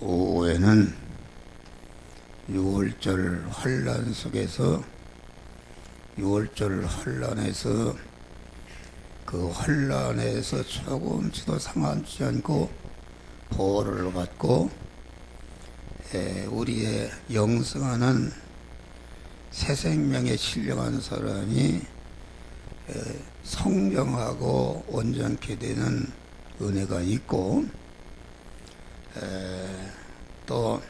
오후에는 6월절 환란 속에서 6월절 환란에서 그 환란에서 조금치도 상하지 않고 보호를 받고 우리의 영성하는 새 생명에 신령한 사람이 성령하고 온전케 되는 은혜가 있고 또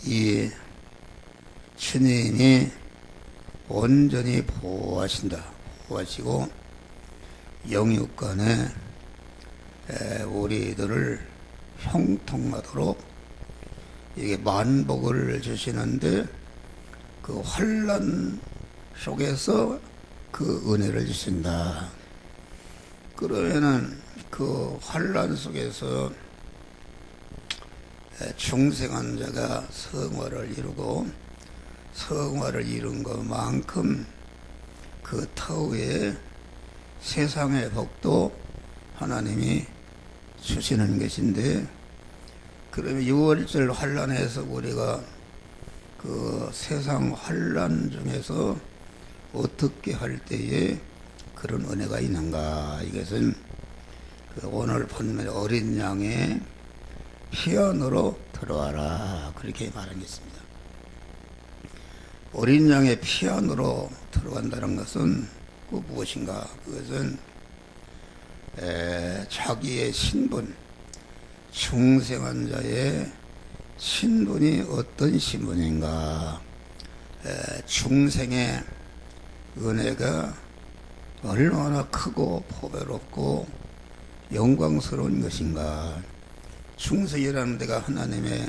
이 주님이 온전히 보호하시고 영육간에 우리들을 형통하도록 이게 만복을 주시는데 그 환난 속에서 그 은혜를 주신다. 그러면은 그 환난 속에서 중생한 자가 성화를 이루고 성화를 이룬 것만큼 그 터위에 세상의 복도 하나님이 주시는 것인데, 그러면 6월절 환란에서 우리가 그 세상 환란 중에서 어떻게 할 때에 그런 은혜가 있는가? 이것은 그 오늘 본문의 어린 양의 피 안으로 들어와라, 그렇게 말하겠습니다. 어린 양의 피 안으로 들어간다는 것은 그 무엇인가? 그것은 자기의 신분, 중생한 자의 신분이 어떤 신분인가, 중생의 은혜가 얼마나 크고 보배롭고 영광스러운 것인가. 중생이라는 데가 하나님의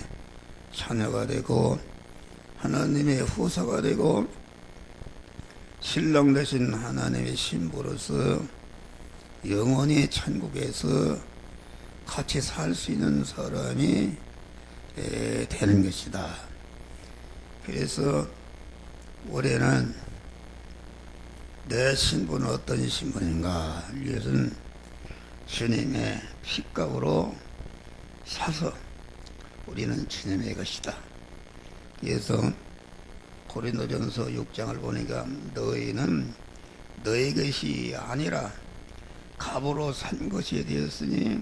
자녀가 되고 하나님의 후사가 되고 신랑 되신 하나님의 신부로서 영원히 천국에서 같이 살 수 있는 사람이 되는 것이다. 그래서 올해는 내 신분은 어떤 신분인가? 이것은 주님의 핏값으로 사서 우리는 주님의 것이다. 그래서 고린도전서 6장을 보니까 너희는 너희 것이 아니라 값으로 산 것이 되었으니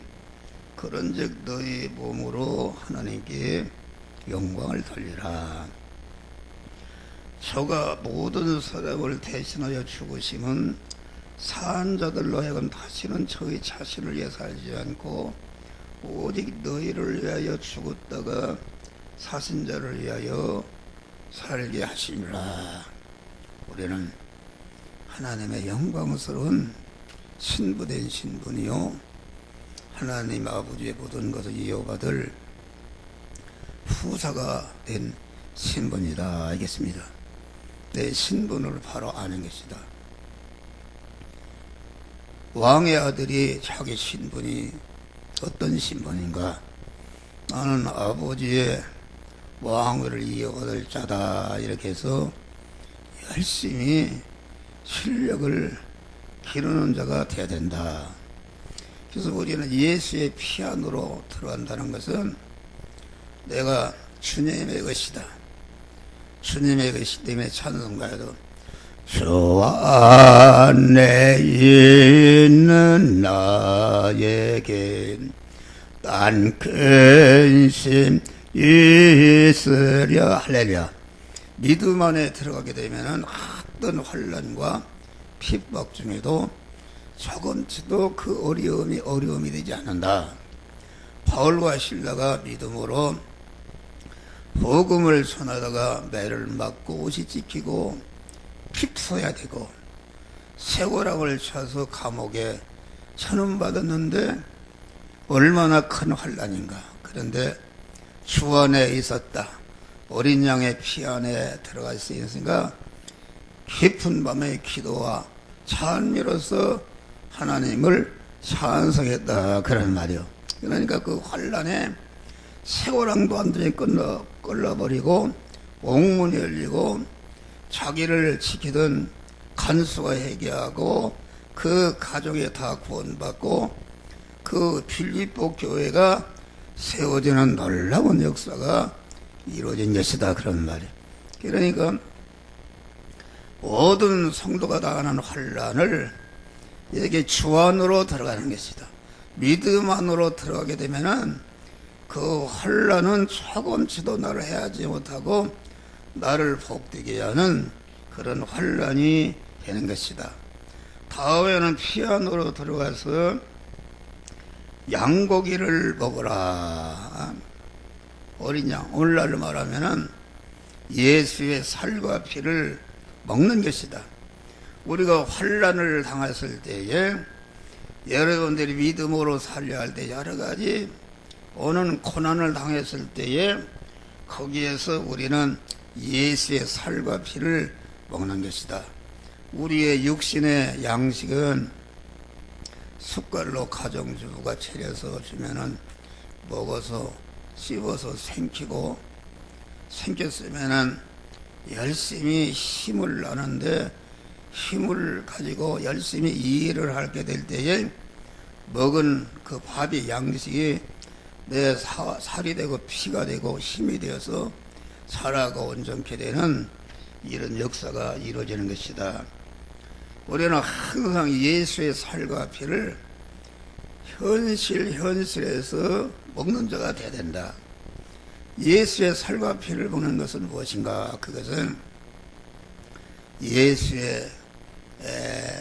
그런즉 너희 몸으로 하나님께 영광을 돌리라. 저가 모든 사람을 대신하여 죽으심은 사한 자들로 하여금 다시는 저희 자신을 위해 살지 않고 오직 너희를 위하여 죽었다가 사신 자를 위하여 살게 하시니라. 우리는 하나님의 영광스러운 신부된 신분이요 하나님 아버지의 모든 것을 이어받을 후사가 된 신분이다. 알겠습니다. 내 신분을 바로 아는 것이다. 왕의 아들이 자기 신분이 어떤 신분인가? 나는 아버지의 왕위를 이어받을 자다. 이렇게 해서 열심히 실력을 기르는 자가 되어야 된다. 그래서 우리는 예수의 피 안으로 들어간다는 것은 내가 주님의 것이다. 주님의 것이기 때문에 찬송가에도 주 안에 있는 나에게 딴 근심 있으랴. 할렐루야. 믿음 안에 들어가게 되면 어떤 환난과 핍박 중에도 조금치도 그 어려움이 되지 않는다. 바울과 실라가 믿음으로 복음을 전하다가 매를 맞고 옷이 찢기고 핍서야 되고 쇠고랑을 쳐서 감옥에 천음받았는데 얼마나 큰 환난인가. 그런데 주 안에 있었다. 어린 양의 피 안에 들어갈 수 있으니까 깊은 밤의 기도와 찬미로서 하나님을 찬송했다. 그런 말이요. 그러니까 그 환난에 쇠고랑도 완전히 끌어버리고 옥문이 열리고 자기를 지키던 간수가 회개하고 그 가족이 다 구원받고 그 필리포 교회가 세워지는 놀라운 역사가 이루어진 것이다, 그런 말이에요. 그러니까 모든 성도가 당하는 환난을 이게 주 안으로 들어가는 것이다. 믿음 안으로 들어가게 되면은 그 환난은 조금치도 나를 해하지 못하고 나를 복되게 하는 그런 환난이 되는 것이다. 다음에는 피 안으로 들어가서 양고기를 먹으라. 어린 양, 오늘날로 말하면은 예수의 살과 피를 먹는 것이다. 우리가 환난을 당했을 때에 여러분들이 믿음으로 살려야 할 때 여러 가지 오는 고난을 당했을 때에 거기에서 우리는 예수의 살과 피를 먹는 것이다. 우리의 육신의 양식은 숟갈로 가정주부가 차려서 주면은 먹어서 씹어서 생기고 생겼으면은 열심히 힘을 나는데 힘을 가지고 열심히 일을 하게 될 때에 먹은 그 밥이 양식이 내 살이 되고 피가 되고 힘이 되어서 살아가 온전케 되는 이런 역사가 이루어지는 것이다. 우리는 항상 예수의 살과 피를 현실에서 먹는 자가 되어야 된다. 예수의 살과 피를 먹는 것은 무엇인가? 그것은 예수의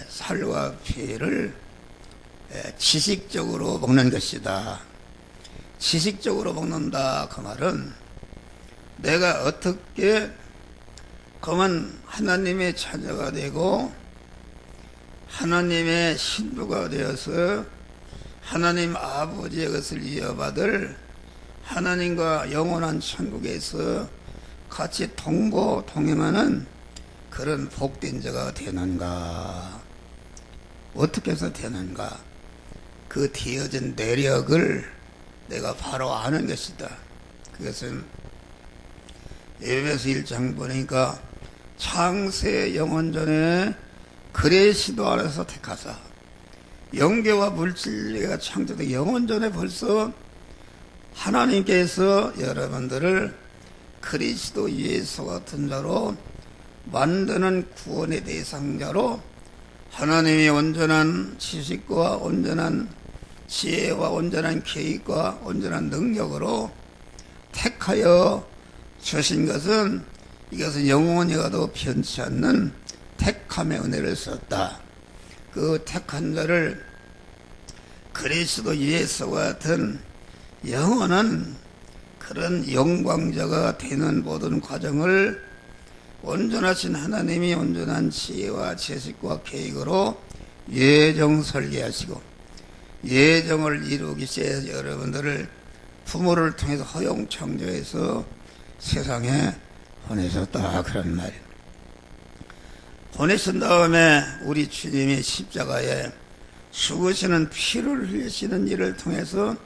살과 피를 지식적으로 먹는 것이다. 지식적으로 먹는다 그 말은 내가 어떻게 그만 하나님의 자녀가 되고 하나님의 신부가 되어서 하나님 아버지의 것을 이어받을 하나님과 영원한 천국에서 같이 동행하는 그런 복된 자가 되는가? 어떻게 해서 되는가? 그 되어진 내력을 내가 바로 아는 것이다. 그것은 에베소 1장 보니까 창세 영원전에 그레시도 안에서 택하사 영계와 물질계가 창조된 영원전에 벌써 하나님께서 여러분들을 그리스도 예수 같은 자로 만드는 구원의 대상자로 하나님의 온전한 지식과 온전한 지혜와 온전한 계획과 온전한 능력으로 택하여 주신 것은 이것은 영원히 가도 변치 않는 택함의 은혜를 썼다. 그 택한 자를 그리스도 예수와 같은 영원한 그런 영광자가 되는 모든 과정을 온전하신 하나님이 온전한 지혜와 지식과 계획으로 예정 설계하시고 예정을 이루기 위해 여러분들을 부모를 통해서 허용 창조해서 세상에 보내셨다 그런 말이에요. 보내신 다음에 우리 주님이 십자가에 죽으시는 피를 흘리시는 일을 통해서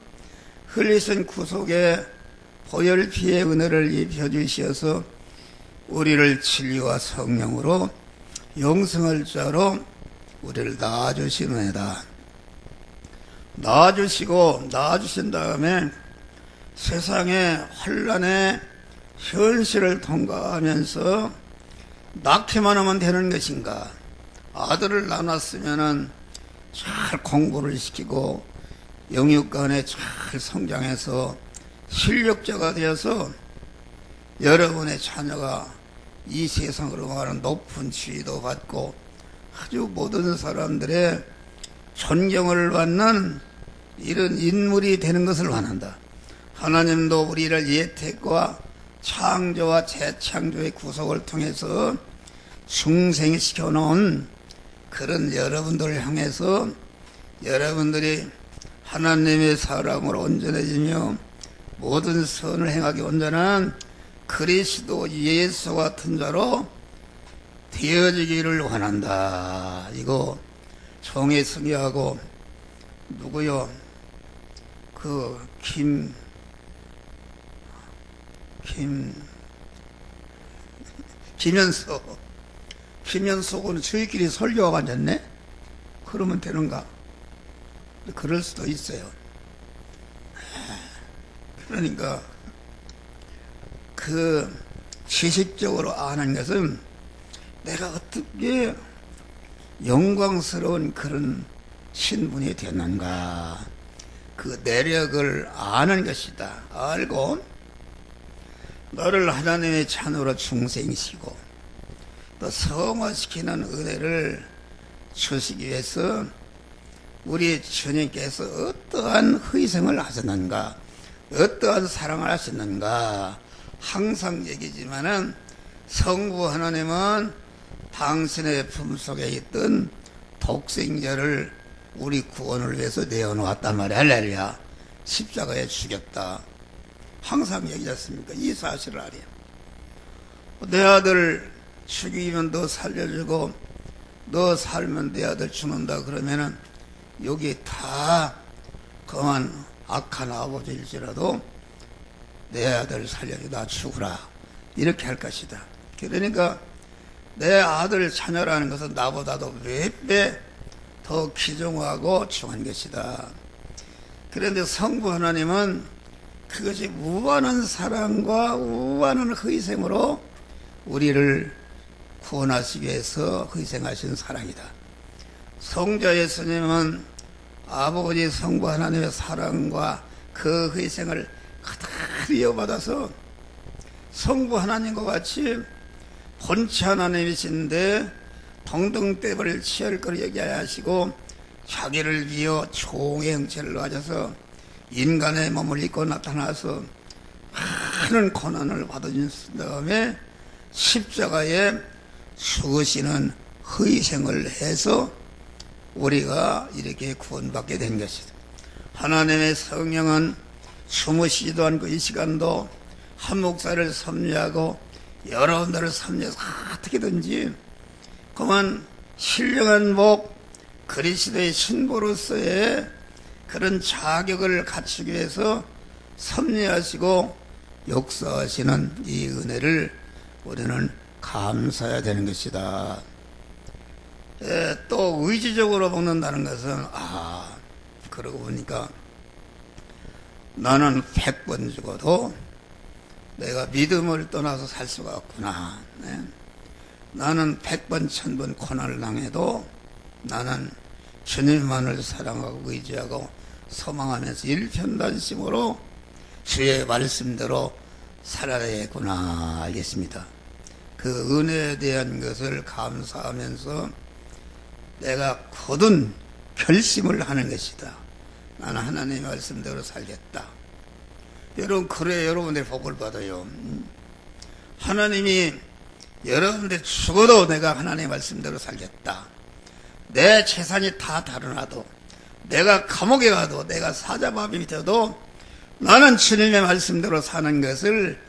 흘리신 구속의 보혈 피의 은혜를 입혀주시어서 우리를 진리와 성령으로 영생할 자로 우리를 낳아주신 은혜다. 낳아주신 다음에 세상의 환난의 현실을 통과하면서 낳기만 하면 되는 것인가? 아들을 낳았으면은 잘 공부를 시키고 영육간에 잘 성장해서 실력자가 되어서 여러분의 자녀가 이 세상으로 말하는 높은 지위도 받고 아주 모든 사람들의 존경을 받는 이런 인물이 되는 것을 원한다. 하나님도 우리를 예택과 창조와 재창조의 구속을 통해서 중생시켜 놓은 그런 여러분들을 향해서 여러분들이 하나님의 사람으로 온전해지며 모든 선을 행하기 온전한 그리스도 예수 같은 자로 되어지기를 원한다. 이거 종의 승희하고 누구요? 그 김현석은 저희끼리 설교하고 앉았네? 그러면 되는가? 그럴 수도 있어요. 그러니까 그 지식적으로 아는 것은 내가 어떻게 영광스러운 그런 신분이 됐는가, 그 내력을 아는 것이다. 알고 너를 하나님의 자녀로 중생시키고 또 성화시키는 은혜를 주시기 위해서 우리 주님께서 어떠한 희생을 하셨는가, 어떠한 사랑을 하셨는가 항상 얘기지만은 성부 하나님은 당신의 품속에 있던 독생자를 우리 구원을 위해서 내어놓았단 말이야. 할렐루야. 십자가에 죽였다. 항상 얘기지 않습니까? 이 사실을 알아요. 내 아들 죽이면 너 살려주고 너 살면 내 아들 죽는다 그러면은 여기 다 그만 악한 아버지일지라도 내 아들 살려주, 나 죽으라 이렇게 할 것이다. 그러니까 내 아들 자녀라는 것은 나보다도 몇 배 더 귀중하고 중요한 것이다. 그런데 성부 하나님은 그것이 무한한 사랑과 무한한 희생으로 우리를 구원하시기 위해서 희생하신 사랑이다. 성자 예수님은 아버지 성부 하나님의 사랑과 그 희생을 그대로 이어받아서 성부 하나님과 같이 본체 하나님이신데 동등대벌을 취할 거를 얘기하여 하시고 자기를 위어 종의 형체를 가져서 인간의 몸을 입고 나타나서 많은 고난을 받으신 다음에 십자가에 죽으시는 희생을 해서 우리가 이렇게 구원받게 된 것이다. 하나님의 성령은 주무시지도 않고 이 시간도 한 목사를 섭리하고 여러분들을 섭리해서 어떻게든지 그만 신령한 목 그리스도의 신부로서의 그런 자격을 갖추기 위해서 섭리하시고 역사하시는 이 은혜를 우리는 감사해야 되는 것이다. 또 의지적으로 먹는다는 것은 그러고 보니까 나는 100번 죽어도 내가 믿음을 떠나서 살 수가 없구나. 나는 100번 1000번 고난을 당해도 나는 주님만을 사랑하고 의지하고 소망하면서 일편단심으로 주의 말씀대로 살아야겠구나 알겠습니다. 그 은혜에 대한 것을 감사하면서 내가 굳은 결심을 하는 것이다. 나는 하나님의 말씀대로 살겠다. 여러분 그래 여러분의 복을 받아요. 하나님이 여러분들 죽어도 내가 하나님의 말씀대로 살겠다. 내 재산이 다 달아나도 내가 감옥에 가도 내가 사자마비 되어도 나는 주님의 말씀대로 사는 것을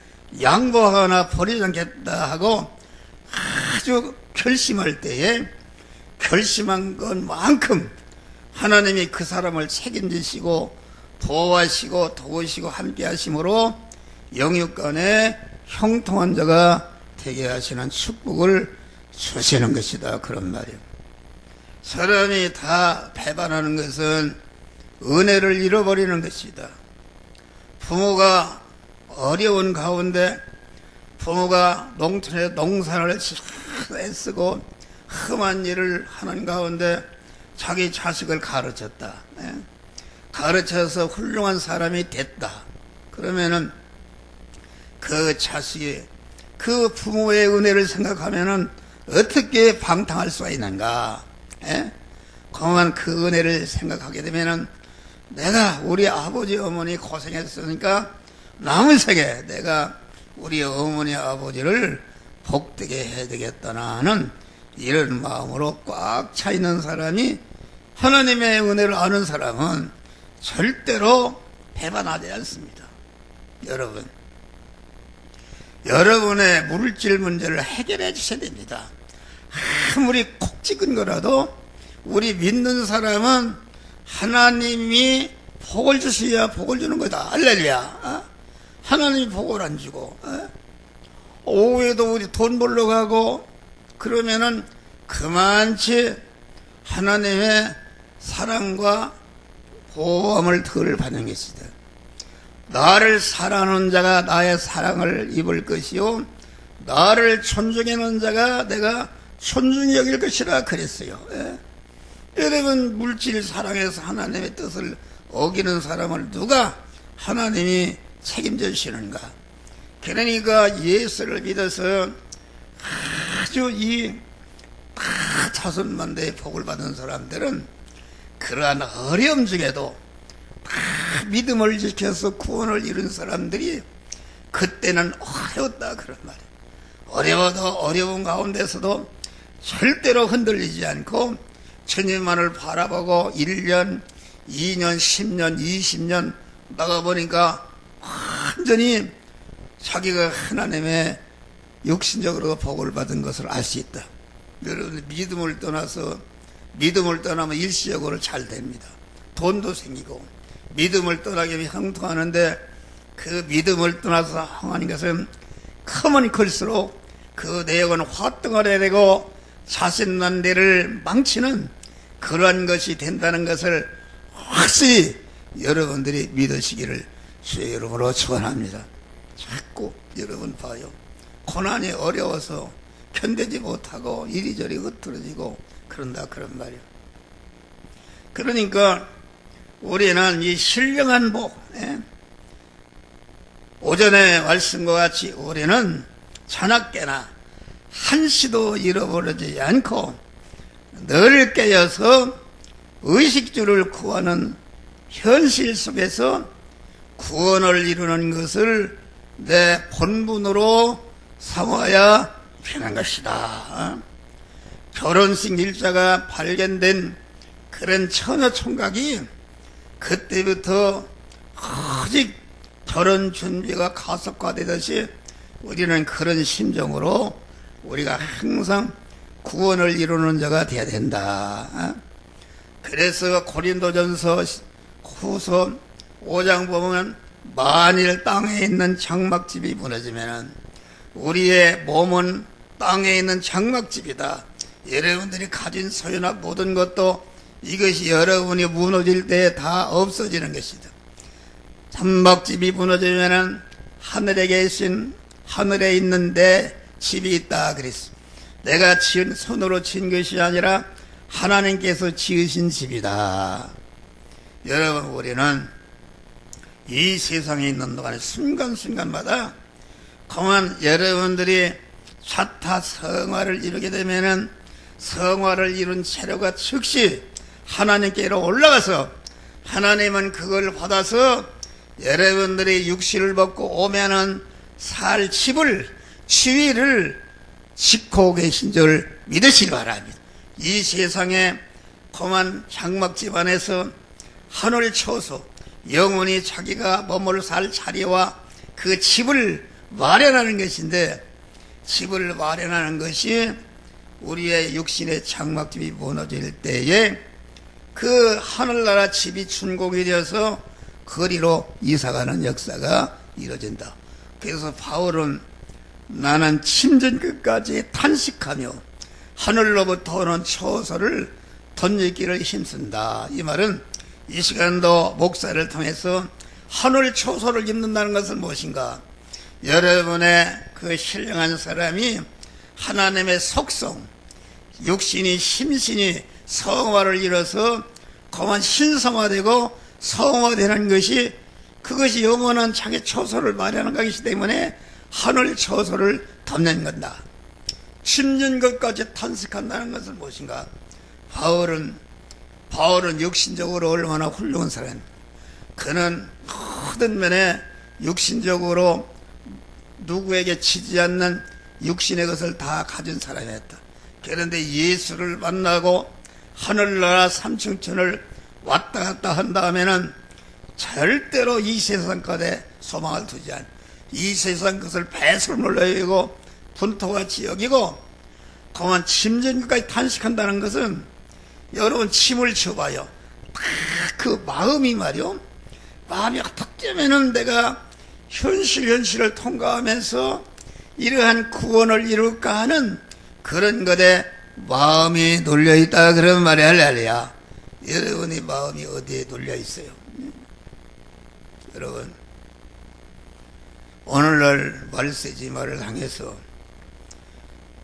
양보하거나 버리지 않겠다 하고 아주 결심할 때에 결심한 것만큼 하나님이 그 사람을 책임지시고 보호하시고 도우시고 함께 하심으로 영육간에 형통한 자가 되게 하시는 축복을 주시는 것이다. 그런 말이에요. 사람이 다 배반하는 것은 은혜를 잃어버리는 것이다. 부모가 어려운 가운데 부모가 농촌에 농사를 애쓰고 험한 일을 하는 가운데 자기 자식을 가르쳤다. 가르쳐서 훌륭한 사람이 됐다. 그러면은 그 자식이 그 부모의 은혜를 생각하면은 어떻게 방탕할 수가 있는가? 그만 그 은혜를 생각하게 되면은 내가 우리 아버지 어머니 고생했으니까 남은 생에 내가 우리 어머니 아버지를 복되게 해야 되겠다는 이런 마음으로 꽉 차 있는 사람이 하나님의 은혜를 아는 사람은 절대로 배반하지 않습니다. 여러분의 물질 문제를 해결해 주셔야 됩니다. 아무리 콕 찍은 거라도 우리 믿는 사람은 하나님이 복을 주셔야 복을 주는 거다. 할렐루야. 하나님이 복을 안 주고 오후에도 우리 돈 벌러 가고 그러면은 그만치 하나님의 사랑과 보험을 덜 받는 것이다. 나를 사랑하는 자가 나의 사랑을 입을 것이요 나를 존중하는 자가 내가 존중히 여길 것이라 그랬어요. 예? 여러분, 물질 사랑해서 하나님의 뜻을 어기는 사람을 누가 하나님이 책임져 주시는가? 그러니까 예수를 믿어서 아주 다 자손만대의 복을 받은 사람들은 그러한 어려움 중에도 다 믿음을 지켜서 구원을 이룬 사람들이 그때는 어려웠다 그런 말이에요. 어려워도 어려운 가운데서도 절대로 흔들리지 않고 주님만을 바라보고 1년, 2년, 10년, 20년 나가보니까 완전히 자기가 하나님의 육신적으로 복을 받은 것을 알 수 있다. 여러분, 믿음을 떠나면 일시적으로 잘 됩니다. 돈도 생기고 믿음을 떠나게 하면 형통하는데 그 믿음을 떠나서 행하는 것은 크면 클수록 그 내역은 화등하게 되고 자신만대를 망치는 그러한 것이 된다는 것을 확실히 여러분들이 믿으시기를 주의 이름으로 축원합니다. 자꾸 여러분 봐요. 고난이 어려워서 견디지 못하고 이리저리 흐트러지고 그런다 그런 말이에요. 그러니까 우리는 이 신령한 복, 오전에 말씀과 같이 우리는 자나깨나 한시도 잃어버리지 않고 늘 깨어서 의식주를 구하는 현실 속에서 구원을 이루는 것을 내 본분으로 삼아야 되는 것이다. 결혼식 일자가 발견된 그런 처녀총각이 그때부터 아직 결혼 준비가 가속화되듯이 우리는 그런 심정으로 우리가 항상 구원을 이루는 자가 되어야 된다. 그래서 고린도전서 후서 5장 보면 만일 땅에 있는 장막집이 무너지면 우리의 몸은 땅에 있는 장막집이다. 여러분들이 가진 소유나 모든 것도 이것이 여러분이 무너질 때 다 없어지는 것이다. 장막집이 무너지면 하늘에 있는 내 집이 있다 그랬어. 내가 손으로 지은 것이 아니라 하나님께서 지으신 집이다. 여러분, 우리는 이 세상에 있는 동안에 순간순간마다 그만 여러분들이 자타 성화를 이루게 되면은 성화를 이룬 재료가 즉시 하나님께로 올라가서 하나님은 그걸 받아서 여러분들이 육신을 벗고 오면은 살 집을 지위를 짓고 계신 줄 믿으시기 바랍니다. 이 세상에 그만 장막집 안에서 하늘 초소 영원히 자기가 머물 살 자리와 그 집을 마련하는 것인데, 집을 마련하는 것이 우리의 육신의 장막집이 무너질 때에 그 하늘나라 집이 준공이 되어서 거리로 이사가는 역사가 이루어진다. 그래서 바울은 나는 침전 끝까지 탄식하며 하늘로부터 오는 초소를 덧입기를 힘쓴다. 이 말은 이 시간도 목사를 통해서 하늘 초소를 입는다는 것은 무엇인가? 여러분의 그 신령한 사람이 하나님의 속성, 육신이 심신이 성화를 이뤄서 그만 신성화되고 성화되는 것이, 그것이 영원한 자기 초소를 마련한 것이기 때문에 하늘 초소를 덮는 건다. 침전 것까지 탄식한다는 것은 무엇인가? 바울은 육신적으로 얼마나 훌륭한 사람입니다. 그는 모든 면에 육신적으로 누구에게 지지 않는 육신의 것을 다 가진 사람이었다. 그런데 예수를 만나고 하늘나라 삼층천을 왔다 갔다 한 다음에는 절대로 이 세상 것에 소망을 두지 않아. 이 세상 것을 배설물로 여기고 분토같이 여기고 그만 침전까지 탄식한다는 것은, 여러분 침을 쳐봐요. 딱 그 마음이 말이요, 마음이 어떻게 되면은 내가 현실을 통과하면서 이러한 구원을 이룰까 하는 그런 것에 마음이 눌려있다 그런 말이 할렐루야. 여러분의 마음이 어디에 눌려 있어요? 여러분, 오늘날 말세지마를 향해서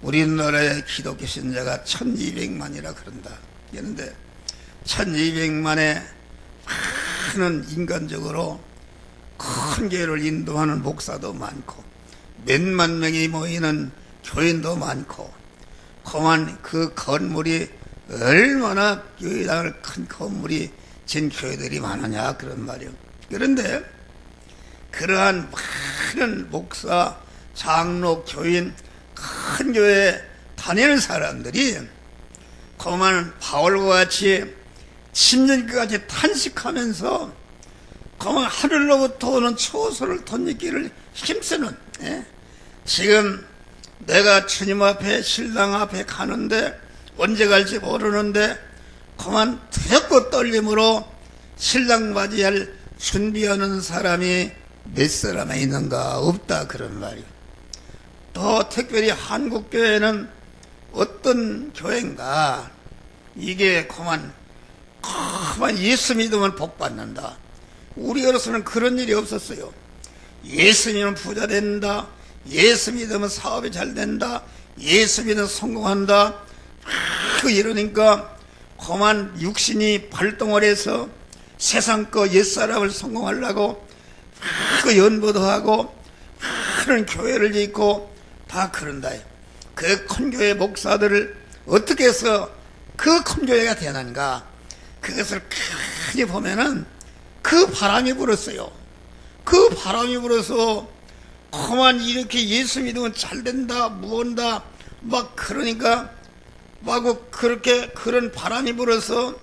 우리나라의 기독교 신자가 1200만이라 그런다. 그런데 1200만의 많은 인간적으로 큰 교회를 인도하는 목사도 많고 몇만 명이 모이는 교인도 많고 그만 그 건물이 얼마나 교회당을 큰 건물이 진 교회들이 많으냐 그런 말이요. 그런데 그러한 많은 목사, 장로, 교인, 큰 교회에 다니는 사람들이 그만 바울과 같이 10년까지 탄식하면서 그만 하늘로부터 오는 초소를 덧입기를 힘쓰는, 지금 내가 주님 앞에 신랑 앞에 가는데 언제 갈지 모르는데 그만 두렵고 떨림으로 신랑 맞이할 준비하는 사람이 몇 사람이 있는가? 없다 그런 말이에요. 또 특별히 한국교회는 어떤 교회인가? 이게 그만 예수 믿으면 복 받는다. 우리 어려서는 그런 일이 없었어요. 예수 믿으면 부자 된다. 예수 믿으면 사업이 잘 된다. 예수 믿으면 성공한다. 이러니까 그만 육신이 발동을 해서 세상 거 옛사람을 성공하려고 연보도 하고 그런 교회를 짓고 다 그런다. 그 큰 교회 목사들을 어떻게 해서 그 큰 교회가 되는가? 그것을 크게 보면은 그 바람이 불었어요. 그 바람이 불어서 그만 이렇게 예수 믿으면 잘 된다, 무언다, 막 그러니까 막 그렇게 그런 바람이 불어서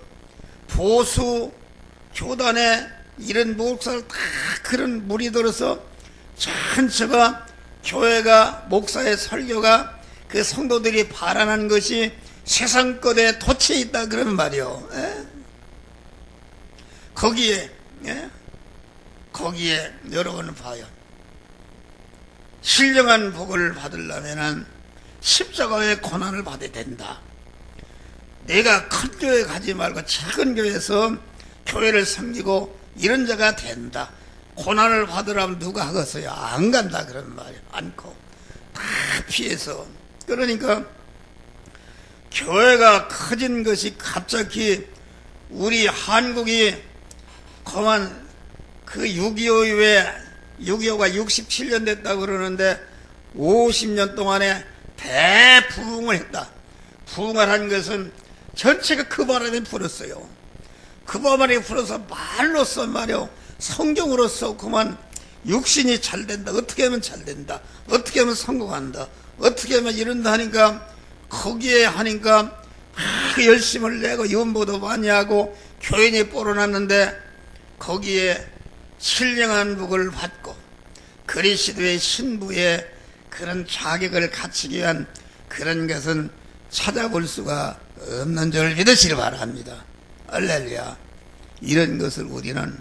보수 교단에 이런 목사를 다 그런 물이 들어서 전체가 교회가 목사의 설교가 그 성도들이 바라는 것이 세상 것에 도취해 있다 그런 말이요. 거기에 여러분 봐요. 신령한 복을 받으려면 십자가의 고난을 받아야 된다. 내가 큰 교회 가지 말고 작은 교회에서 교회를 섬기고 이런 자가 된다. 고난을 받으라면 누가 하겠어요? 안 간다 그런 말이에요. 않고 다 피해서. 그러니까 교회가 커진 것이 갑자기 우리 한국이 그만 그 6.25 이후에 6.25가 67년 됐다고 그러는데 50년 동안에 대부흥을 했다. 부흥을 한 것은 전체가 그 바람에 불었어요. 그 바람에 불어서 말로써 말이요. 성경으로서 그만 육신이 잘 된다. 어떻게 하면 잘 된다. 어떻게 하면 성공한다. 어떻게 하면 이런다 하니까 거기에 하니까 열심을 내고 연보도 많이 하고 교인이 뽀로났는데 거기에 신령한 복을 받고 그리스도의 신부의 그런 자격을 갖추기 위한 그런 것은 찾아볼 수가 없는 줄 믿으시기 바랍니다. 할렐루야. 이런 것을 우리는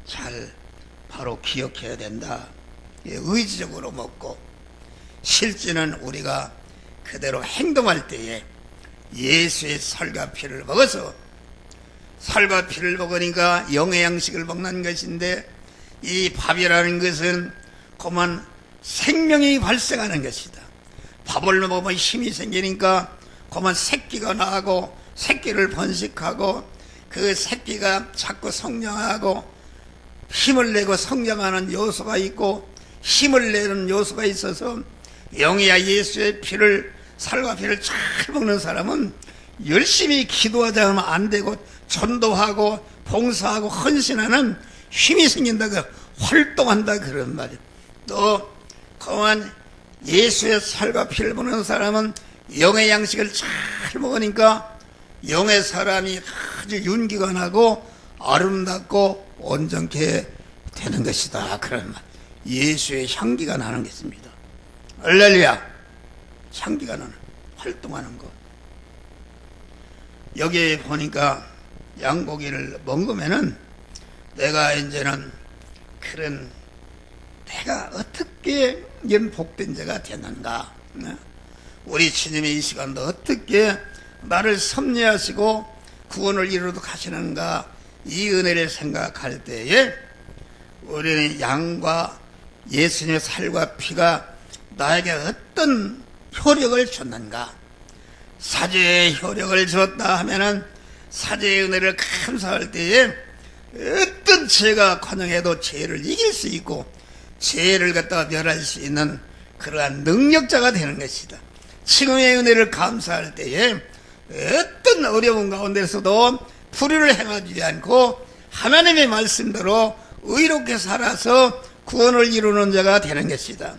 잘 바로 기억해야 된다. 의지적으로 먹고 실제는 우리가 그대로 행동할 때에 예수의 살과 피를 먹어서 살과 피를 먹으니까 영의 양식을 먹는 것인데 이 밥이라는 것은 그만 생명이 발생하는 것이다. 밥을 먹으면 힘이 생기니까 그만 새끼가 나고 새끼를 번식하고 그 새끼가 자꾸 성장하고 힘을 내고 성장하는 요소가 있고 힘을 내는 요소가 있어서 영이야 예수의 피를 살과 피를 잘 먹는 사람은 열심히 기도하자 하면 안 되고 전도하고 봉사하고 헌신하는 힘이 생긴다. 활동한다 그런 말이에요. 또 그만 예수의 살과 피를 먹는 사람은 영의 양식을 잘 먹으니까 영의 사람이 아주 윤기가 나고 아름답고 온전케 되는 것이다 그런 말. 예수의 향기가 나는 것입니다. 할렐루야. 향기가 나는 활동하는 것. 여기에 보니까 양고기를 먹으면은 내가 이제는 그런 내가 어떻게 이런 복된 자가 되는가. 우리 주님의 이 시간도 어떻게 나를 섭리하시고 구원을 이루도록 하시는가, 이 은혜를 생각할 때에 우리는 양과 예수님의 살과 피가 나에게 어떤 효력을 줬는가. 사죄의 효력을 줬다 하면은 사죄의 은혜를 감사할 때에 어떤 죄가 관영해도 죄를 이길 수 있고 죄를 갖다가 멸할 수 있는 그러한 능력자가 되는 것이다. 지금의 은혜를 감사할 때에 어떤 어려운 가운데서도 불의를 행하지 않고 하나님의 말씀대로 의롭게 살아서 구원을 이루는 자가 되는 것이다.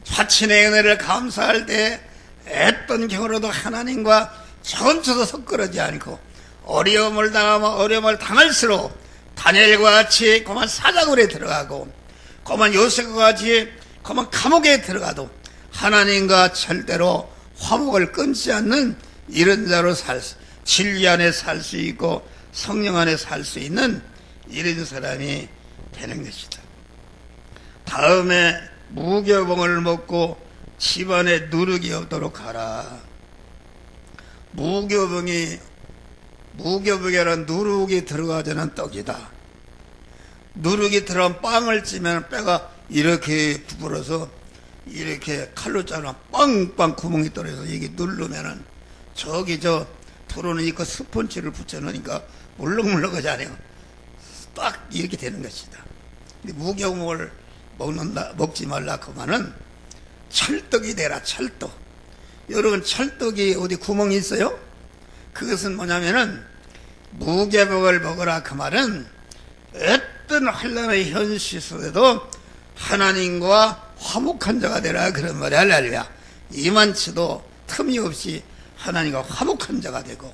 화친의 은혜를 감사할 때 어떤 경우로도 하나님과 전처도 섞으지 않고 어려움을 당하면 어려움을 당할수록 다니엘과 같이 그만 사자굴에 들어가고 그만 요셉과 같이 그만 감옥에 들어가도 하나님과 절대로 화목을 끊지 않는 이런 자로 진리 안에 살 수 있고 성령 안에 살 수 있는 이런 사람이 되는 것이다. 다음에 무교봉을 먹고 집안에 누룩이 없도록 하라. 무교봉에는 누룩이 들어가지는 떡이다. 누룩이 들어간 빵을 찌면 뼈가 이렇게 부풀어서 이렇게 칼로 자르면 빵빵 구멍이 떨어져서 이게 누르면은 저기 저 도로는 이거 스펀지를 붙여놓으니까 물렁물렁하지 않아요. 딱 이렇게 되는 것이다. 근데 무교봉을 먹지 말라 그만은 철떡이 되라. 철떡. 여러분 철떡이 어디 구멍이 있어요? 그것은 뭐냐면은 무교봉을 먹으라 그 말은 어떤 환난의 현실 속에도 하나님과 화목한 자가 되라 그런 말이 할렐루야. 이만치도 틈이 없이 하나님과 화목한 자가 되고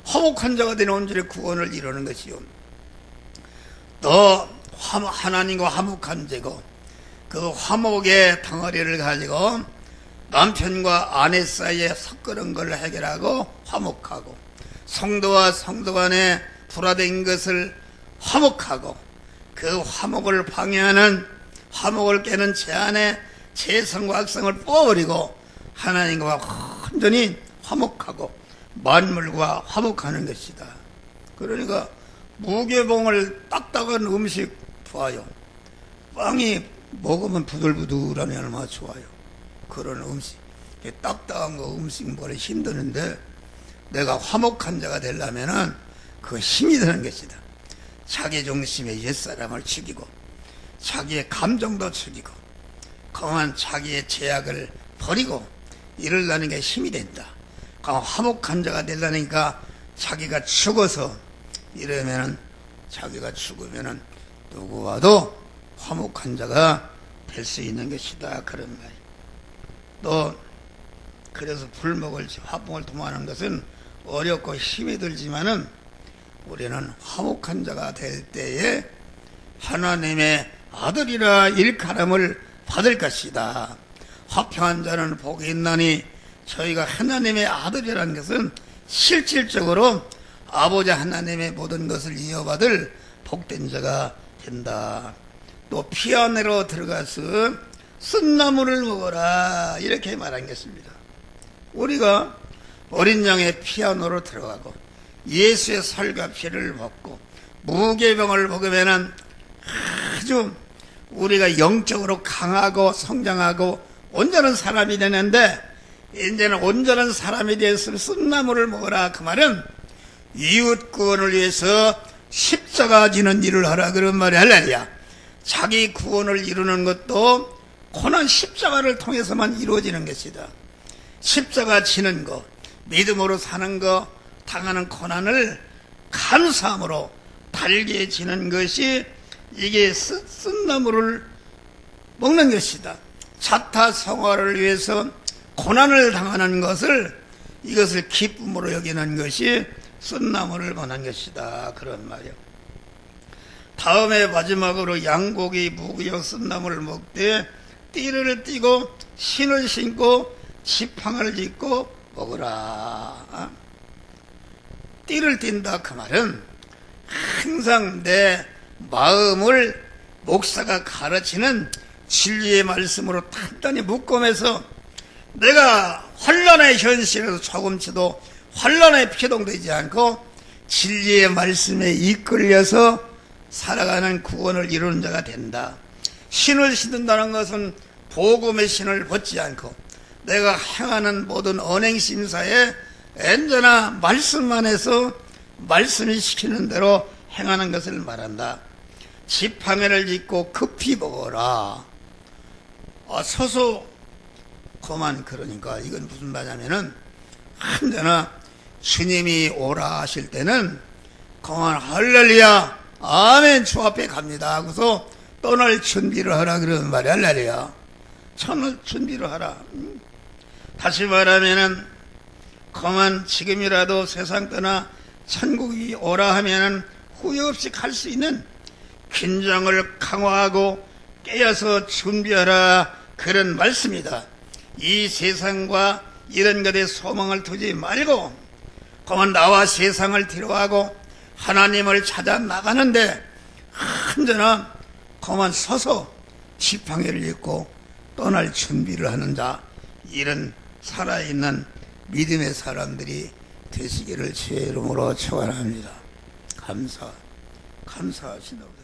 화목한 자가 되는 온전히 구원을 이루는 것이요. 또 하나님과 화목한 자고 그 화목의 덩어리를 가지고 남편과 아내 사이에 섞이는 걸 해결하고 화목하고 성도와 성도 간에 불화된 것을 화목하고 그 화목을 방해하는 화목을 깨는 제 안에 재성과 악성을 뽑아버리고 하나님과 완전히 화목하고 만물과 화목하는 것이다. 그러니까 무교봉을 딱딱한 음식 좋아요. 빵이 먹으면 부들부들하니 얼마나 좋아요. 그런 음식 딱딱한 거 음식 먹기 힘드는데 내가 화목한 자가 되려면은 그 힘이 드는 것이다. 자기 중심의 옛사람을 죽이고 자기의 감정도 죽이고 그만 자기의 제약을 버리고 이러려는 게 힘이 된다. 화목한 자가 되려니까 자기가 죽어서 이러면은 자기가 죽으면은 누구와도 화목한 자가 될 수 있는 것이다. 그런 말이에요. 또 그래서 불목을 화목을 도모하는 것은 어렵고 힘이 들지만은 우리는 화목한 자가 될 때에 하나님의 아들이라 일컬음을 받을 것이다. 화평한 자는 복이 있나니 저희가 하나님의 아들이라는 것은 실질적으로 아버지 하나님의 모든 것을 이어받을 복된 자가 된다. 또 피 안으로 들어가서 쓴나물을 먹어라 이렇게 말한 것입니다. 우리가 어린 양의 피 안으로 들어가고 예수의 살과 피를 먹고 무교병을 먹으면은 아주 우리가 영적으로 강하고 성장하고 온전한 사람이 되는데 이제는 온전한 사람이 되었으면 쓴나물을 먹어라 그 말은 이웃 구원을 위해서 십자가 지는 일을 하라 그런 말이 할렐루야. 자기 구원을 이루는 것도 고난 십자가를 통해서만 이루어지는 것이다. 십자가 지는 것, 믿음으로 사는 것, 당하는 고난을 감사함으로 달게 지는 것이 이게 쓴나물을 먹는 것이다. 자타성화를 위해서 고난을 당하는 것을 이것을 기쁨으로 여기는 것이 쓴나물을 먹는 것이다. 그런 말이요. 다음에 마지막으로 양고기 무교병 쓴나물을 먹되 띠를 띠고 신을 신고 지팡을 짚고 먹으라. 띠를 띈다 그 말은 항상 내 마음을 목사가 가르치는 진리의 말씀으로 단단히 묶음해서 내가 환난의 현실에서 조금치도 환난에 피동되지 않고 진리의 말씀에 이끌려서 살아가는 구원을 이루는 자가 된다. 신을 신는다는 것은 복음의 신을 벗지 않고 내가 행하는 모든 언행심사에 언제나 말씀 안에서 말씀이 시키는 대로 행하는 것을 말한다. 지팡이를 짚고 급히 먹어라. 서서 그만. 그러니까 이건 무슨 말이냐면은 언제나 주님이 오라 하실 때는 그만 할렐루야 아멘 주 앞에 갑니다 하고서 떠날 준비를 하라 그러는 말이야. 할렐루야 떠날 준비를 하라. 다시 말하면은 그만 지금이라도 세상 떠나 천국이 오라 하면은 후회 없이 갈 수 있는 긴장을 강화하고 깨어서 준비하라 그런 말씀이다. 이 세상과 이런 것에 소망을 두지 말고 그만 나와 세상을 뒤로하고 하나님을 찾아 나가는데 언제나 그만 서서 지팡이를 짚고 떠날 준비를 하는 자, 이런 살아있는 믿음의 사람들이 되시기를 주의 이름으로 축원합니다. 감사하시다.